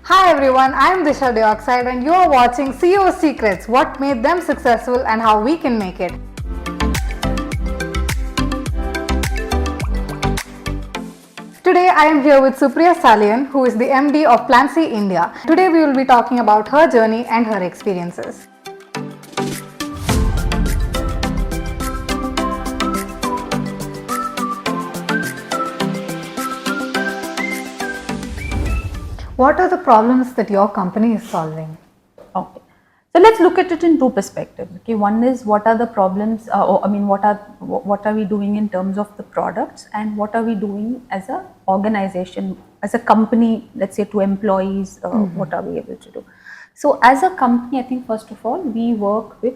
Hi everyone, I am Disha Dioxide and you are watching CEO Secrets, what made them successful and how we can make it. Today I am here with Supriya Salian, who is the MD of PLANSEE India. Today we will be talking about her journey and her experiences. What are the problems that your company is solving? Okay, so let's look at it in two perspectives. Okay, one is what are the problems, what are we doing in terms of the products, and what are we doing as a organization, as a company, let's say to employees, what are we able to do? So as a company, I think first of all, we work with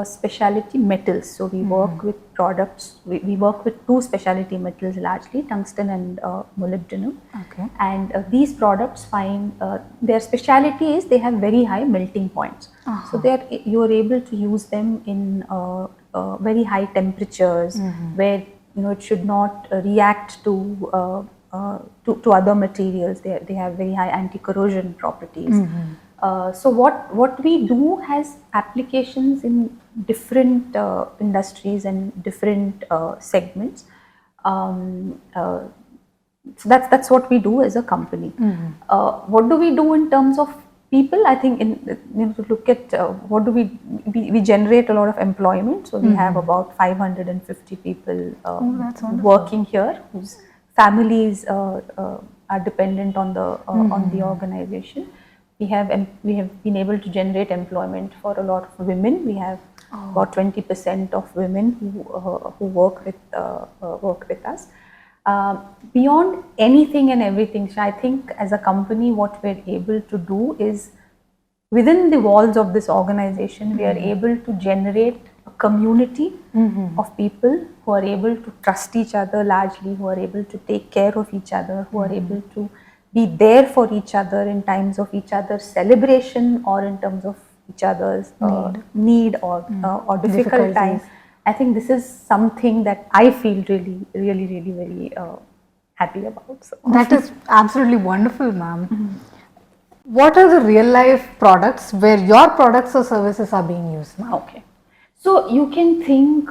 specialty metals. So we work with products, we work with two specialty metals largely, tungsten and molybdenum. Okay. And these products find, their speciality is they have very high melting points. So you are able to use them in very high temperatures where it should not react to other materials. They have very high anti-corrosion properties. So what we do has applications in different industries and different segments. So that's what we do as a company. What do we do in terms of people? I think to look at what do we generate a lot of employment. So we have about 550 people working here whose families are dependent on the organization. We have been able to generate employment for a lot of women. We have about 20% of women who work with us. Beyond anything and everything, I think as a company, what we're able to do is within the walls of this organization, we are able to generate a community of people who are able to trust each other largely, who are able to take care of each other, who are able to be there for each other in times of each other's celebration or in terms of each other's need or difficult times. I think this is something that I feel really very happy about. So. That is absolutely wonderful, ma'am. What are the real life products where your products or services are being used now? Okay. So you can think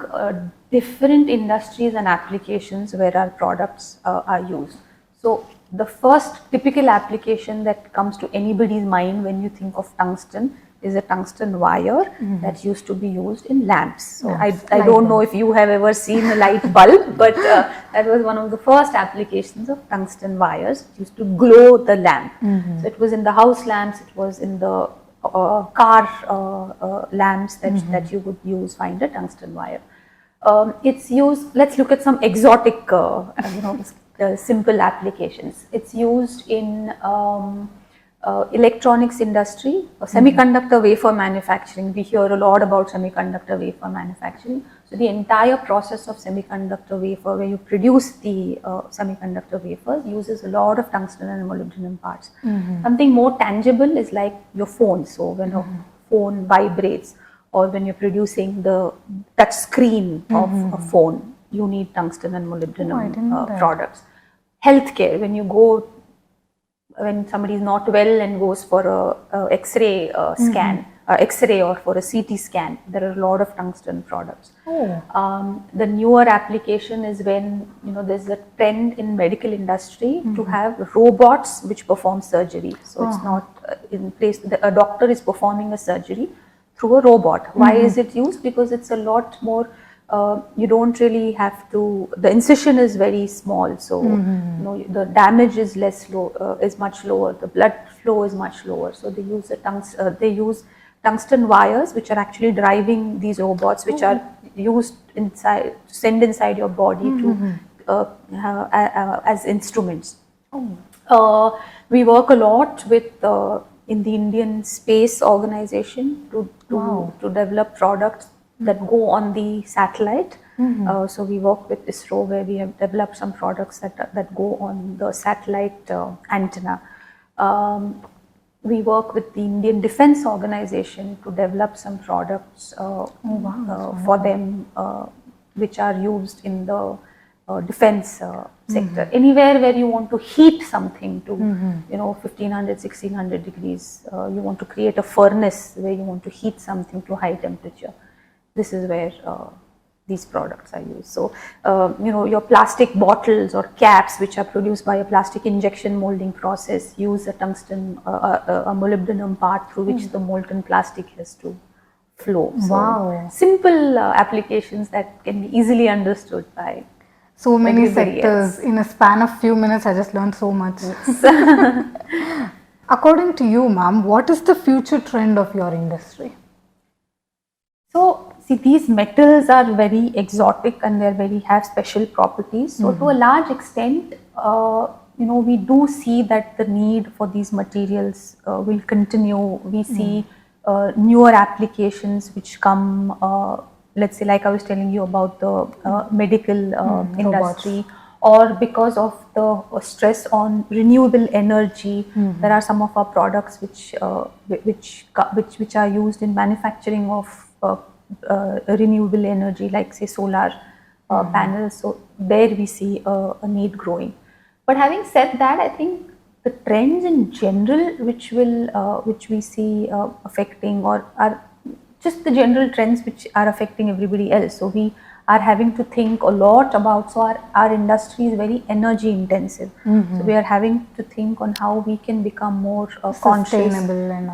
different industries and applications where our products are used. So the first typical application that comes to anybody's mind when you think of tungsten is a tungsten wire that used to be used in lamps. So I don't know if you have ever seen a light bulb, but that was one of the first applications of tungsten wires. It used to glow the lamp. So it was in the house lamps, it was in the car lamps that you would find a tungsten wire. It's used, let's look at some exotic, simple applications. It's used in electronics industry, semiconductor wafer manufacturing. We hear a lot about semiconductor wafer manufacturing. So the entire process of semiconductor wafer, where you produce the semiconductor wafers, uses a lot of tungsten and molybdenum parts. Something more tangible is like your phone. So when a phone vibrates, or when you're producing the touch screen of a phone, you need tungsten and molybdenum products. Healthcare, when somebody is not well and goes for a X-ray scan, X-ray or for a CT scan, there are a lot of tungsten products. The newer application is when there's a trend in medical industry to have robots which perform surgery. So it's not in place. A doctor is performing a surgery through a robot. Why is it used? Because it's a lot more. You don't really have to. The incision is very small, so the damage is is much lower. The blood flow is much lower. So they use tungsten wires, which are actually driving these robots, which are used send inside your body to as instruments. We work a lot with in the Indian Space Organization to develop products that go on the satellite. So we work with ISRO, where we have developed some products that go on the satellite antenna. We work with the Indian Defence Organization to develop some products for them which are used in the defense sector. Anywhere where you want to heat something to 1500, 1600 degrees, you want to create a furnace where you want to heat something to high temperature. This is where these products are used. So, your plastic bottles or caps which are produced by a plastic injection molding process use a tungsten, a molybdenum part through which the molten plastic has to flow. So, Wow. simple applications that can be easily understood by So many everybody sectors. else. In a span of few minutes, I just learned so much. According to you, ma'am, what is the future trend of your industry? So, see, these metals are very exotic and they have special properties. So, to a large extent, we do see that the need for these materials will continue. We see newer applications which come, let's say, like I was telling you about the medical industry, or because of the stress on renewable energy. There are some of our products which are used in manufacturing of renewable energy, like say solar panels. So there we see a need growing. But having said that, I think the trends in general which we see affecting, or are just the general trends which are affecting everybody else. So we are having to think a lot about, so our industry is very energy intensive. So we are having to think on how we can become more conscious,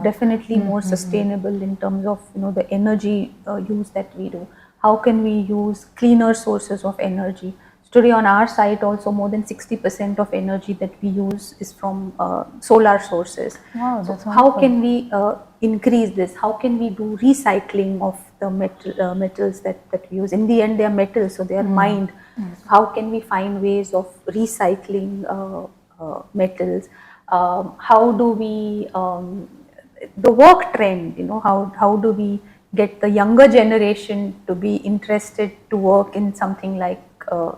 definitely more sustainable in terms of the energy use that we do. How can we use cleaner sources of energy? Today on our site also more than 60% of energy that we use is from solar sources. Wow, so that's how can we increase this? How can we do recycling of the metals that we use? In the end they are metals, so they are mined. How can we find ways of recycling metals? How do we, the work trend, how do we get the younger generation to be interested to work in something like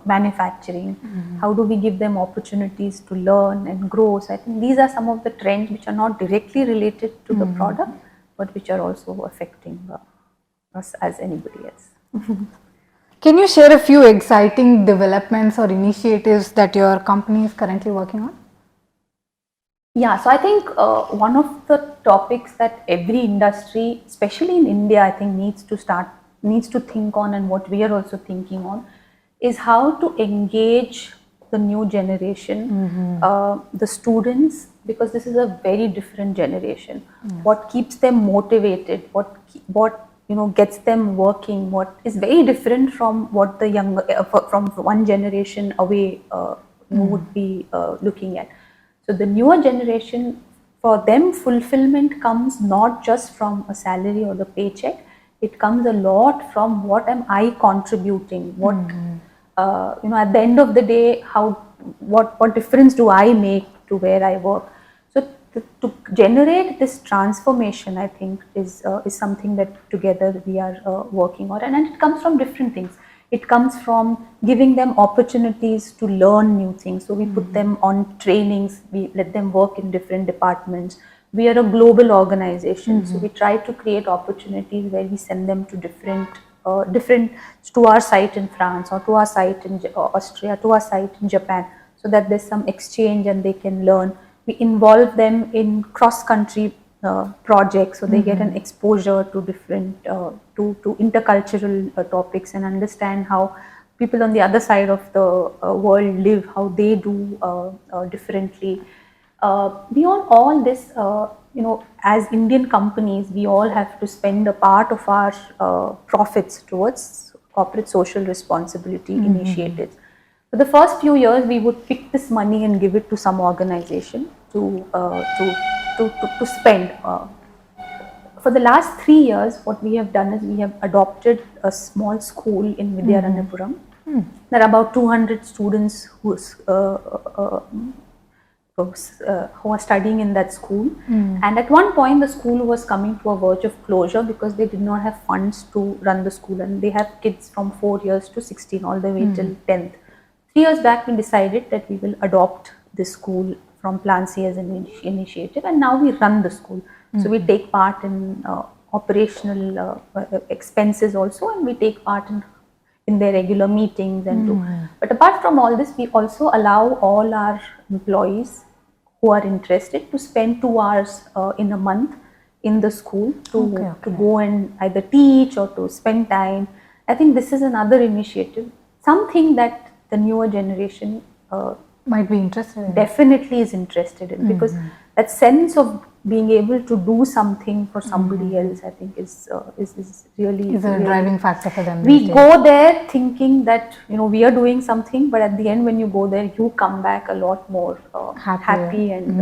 manufacturing? How do we give them opportunities to learn and grow? So I think these are some of the trends which are not directly related to the product, but which are also affecting us as anybody else. Can you share a few exciting developments or initiatives that your company is currently working on? Yeah, so I think one of the topics that every industry, especially in India, I think needs to think on, and what we are also thinking on, is how to engage the new generation, the students, because this is a very different generation. What keeps them motivated, what gets them working, what is very different from what the younger from one generation away would be looking at. So the newer generation, for them fulfillment comes not just from a salary or the paycheck. It comes a lot from what am I contributing, what at the end of the day, what difference do I make to where I work? So to generate this transformation, I think is something that together we are working on, and it comes from different things. It comes from giving them opportunities to learn new things. So we put them on trainings, we let them work in different departments. We are a global organization, so we try to create opportunities where we send them to different to our site in France, or to our site in Austria, to our site in Japan, so that there's some exchange and they can learn. We involve them in cross-country projects, so they get an exposure to different to intercultural topics, and understand how people on the other side of the world live, how they do differently. Beyond all this, as Indian companies, we all have to spend a part of our profits towards corporate social responsibility initiatives. For the first few years, we would pick this money and give it to some organization to spend. For the last 3 years, what we have done is we have adopted a small school in Vidyaranapuram. There are about 200 students who are studying in that school, and at one point the school was coming to a verge of closure because they did not have funds to run the school, and they have kids from 4 years to 16 all the way till 10th. 3 years back we decided that we will adopt this school from PLANSEE as an initiative, and now we run the school. So we take part in operational expenses also, and we take part in in their regular meetings and do. But apart from all this, we also allow all our employees who are interested to spend 2 hours in a month in the school to go and either teach or to spend time. I think this is another initiative, something that the newer generation might be interested in. Definitely is interested in, because that sense of being able to do something for somebody else, I think is really is a driving factor for them. We go there thinking that we are doing something, but at the end when you go there, you come back a lot more happy and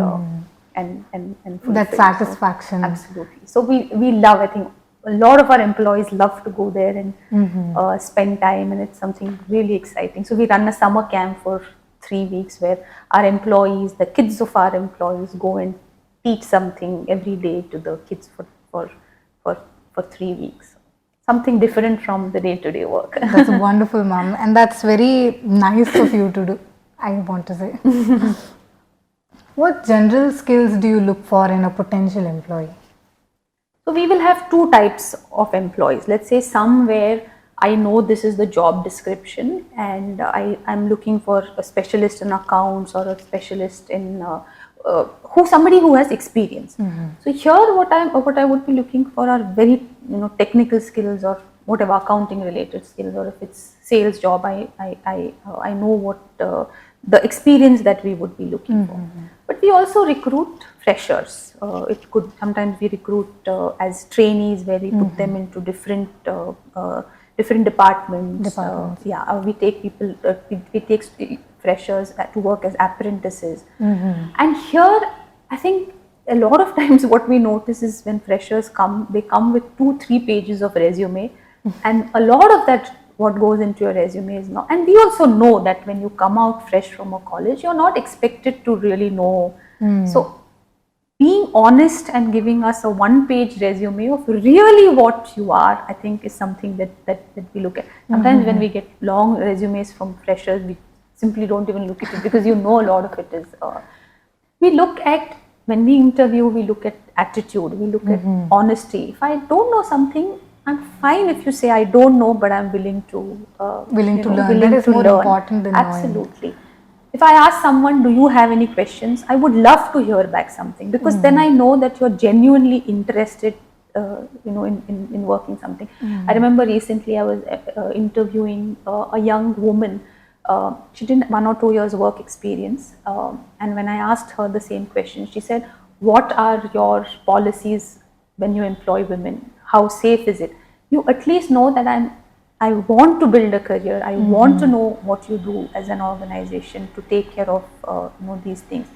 fulfilled. That satisfaction. So, absolutely. So we love. I think a lot of our employees love to go there and spend time, and it's something really exciting. So we run a summer camp for 3 weeks where our employees, the kids of our employees, go and teach something every day to the kids for 3 weeks. Something different from the day-to-day work. That's wonderful, ma'am, and that's very nice of you to do, I want to say. What general skills do you look for in a potential employee? So we will have 2 types of employees. Let's say some where I know this is the job description and I'm looking for a specialist in accounts or a specialist in somebody who has experience. So here what I would be looking for are very technical skills or whatever accounting related skills, or if it's sales job, I know what the experience that we would be looking for. But we also recruit freshers. It could sometimes we recruit as trainees, where we put them into different departments. We take people. We take freshers to work as apprentices. And here, I think a lot of times what we notice is when freshers come, they come with 2-3 pages of resume, and a lot of that what goes into your resume is not. And we also know that when you come out fresh from a college, you're not expected to really know. So being honest and giving us a 1-page resume of really what you are, I think is something that we look at. Sometimes when we get long resumes from freshers, we simply don't even look at it, because a lot of it is. We look at, when we interview, we look at attitude, we look at honesty. If I don't know something, I'm fine if you say I don't know, but I'm willing to learn. That is more important than knowing. Absolutely. If I ask someone, do you have any questions, I would love to hear back something, because then I know that you're genuinely interested in working something. I remember recently I was interviewing a young woman. She did 1 or 2 years work experience, and when I asked her the same question, she said, what are your policies when you employ women? How safe is it? You at least know that I want to build a career. I want to know what you do as an organization to take care of these things.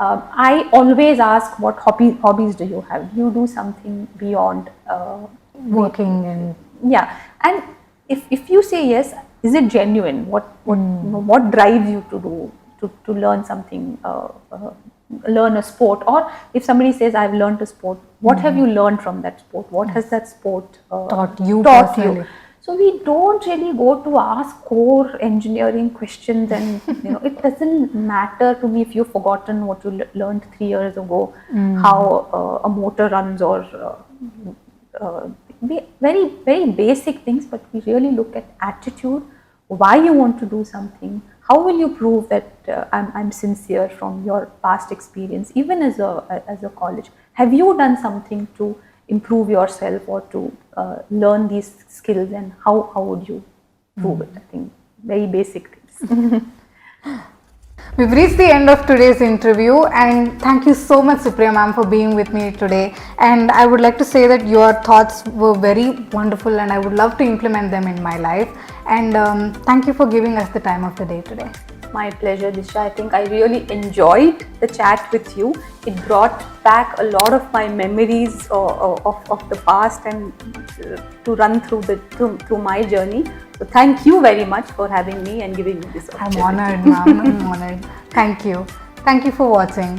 I always ask, what hobbies do you have? Do you do something beyond working? And and if you say yes, is it genuine? What drives you to do to learn something? Learn a sport, or if somebody says I've learned a sport, what have you learned from that sport? What has that sport taught you? So we don't really go to ask core engineering questions, and it doesn't matter to me if you've forgotten what you learned 3 years ago, how a motor runs, or very, very basic things. But we really look at attitude, why you want to do something. How will you prove that I'm sincere from your past experience, even as a college? Have you done something to improve yourself or to learn these skills, and how would you prove it? I think very basic things. We've reached the end of today's interview, and thank you so much, Supriya ma'am, for being with me today. And I would like to say that your thoughts were very wonderful, and I would love to implement them in my life. And thank you for giving us the time of the day today. My pleasure, Disha. I think I really enjoyed the chat with you. It brought back a lot of my memories of the past, and to run through my journey. So thank you very much for having me and giving me this opportunity. I'm honored, ma'am. I'm honored. Thank you. Thank you for watching.